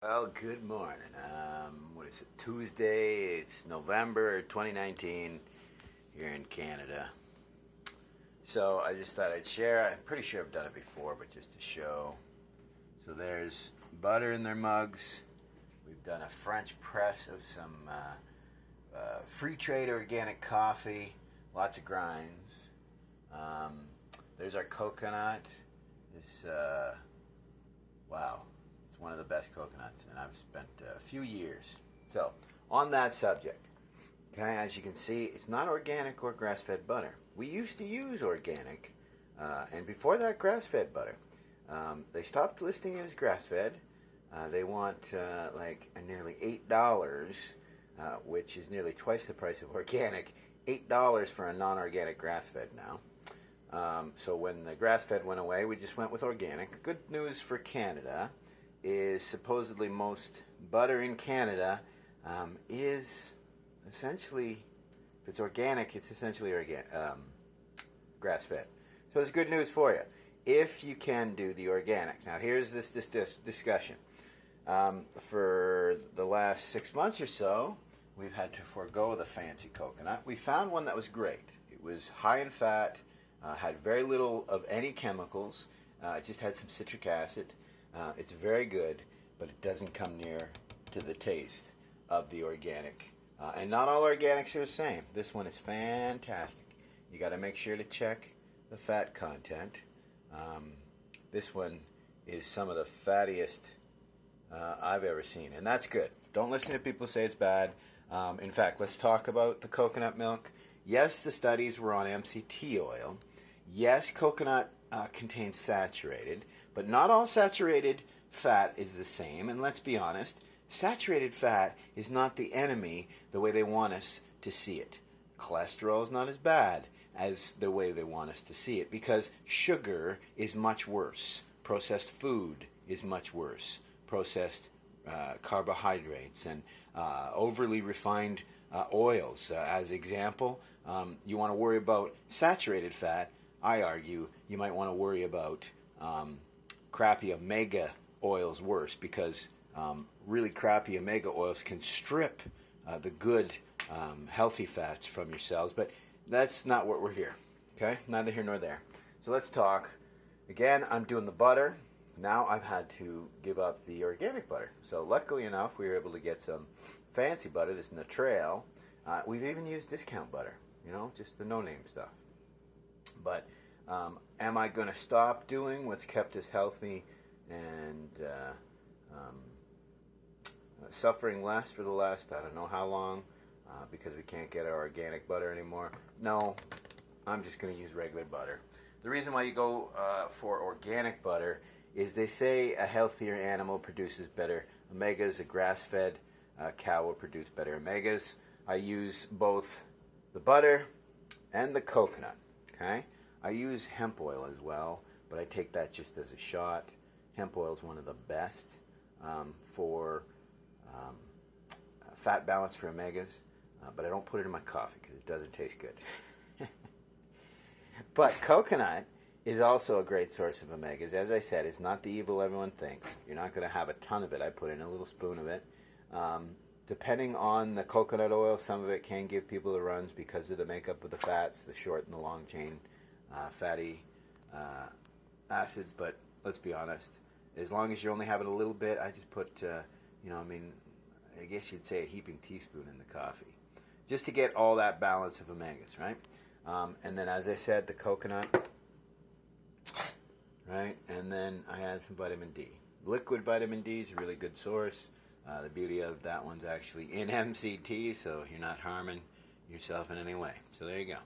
Well, good morning. What is it? Tuesday. It's November 2019 here in Canada. So I just thought I'd share. I'm pretty sure I've done it before, but just to show. So there's butter in their mugs. We've done a French press of some free trade organic coffee. Lots of grinds. There's our coconut. This wow. One of the best coconuts, and I've spent a few years. So, on that subject, okay, as you can see, it's not organic or grass-fed butter. We used to use organic, and before that, grass-fed butter. They stopped listing it as grass-fed. They want like nearly $8, which is nearly twice the price of organic. $8 for a non-organic grass-fed now. So when the grass-fed went away, we just went with organic. Good news for Canada is supposedly most butter in Canada is essentially, if it's organic, it's essentially grass-fed. So it's good news for you if you can do the organic. Now here's this discussion. For the last 6 months or so, we've had to forego the fancy coconut. We found one that was great. It was high in fat, had very little of any chemicals. It just had some citric acid. It's very good, but it doesn't come near to the taste of the organic. And not all organics are the same. This one is fantastic. You got to make sure to check the fat content. This one is some of the fattiest I've ever seen, and that's good. Don't listen to people say it's bad. In fact, let's talk about the coconut milk. Yes, the studies were on MCT oil. Yes, coconut contains saturated, but not all saturated fat is the same. And let's be honest, saturated fat is not the enemy the way they want us to see it. Cholesterol is not as bad as the way they want us to see it, because sugar is much worse. Processed food is much worse. Processed carbohydrates and overly refined oils. As example, you want to worry about saturated fat. I argue you might want to worry about crappy omega oils worse, because really crappy omega oils can strip the good healthy fats from your cells, but that's not what we're here, okay? Neither here nor there. So let's talk. Again, I'm doing the butter. Now I've had to give up the organic butter. So luckily enough, we were able to get some fancy butter, this Trail. We've even used discount butter, just the no-name stuff. But am I going to stop doing what's kept us healthy and suffering less for the last, I don't know how long, because we can't get our organic butter anymore? No, I'm just going to use regular butter. The reason why you go for organic butter is they say a healthier animal produces better omegas. A grass-fed cow will produce better omegas. I use both the butter and the coconut, okay? I use hemp oil as well, but I take that just as a shot. Hemp oil is one of the best for fat balance for omegas, but I don't put it in my coffee because it doesn't taste good. But coconut is also a great source of omegas. As I said, it's not the evil everyone thinks. You're not going to have a ton of it. I put in a little spoon of it. Depending on the coconut oil, some of it can give people the runs because of the makeup of the fats, the short and the long chain fatty acids. But let's be honest, as long as you're only having a little bit, I just put, I guess you'd say a heaping teaspoon in the coffee, just to get all that balance of omegas, right? And then, as I said, the coconut, right? And then I add some vitamin D. Liquid vitamin D is a really good source. The beauty of that one's actually in MCT, so you're not harming yourself in any way. So there you go.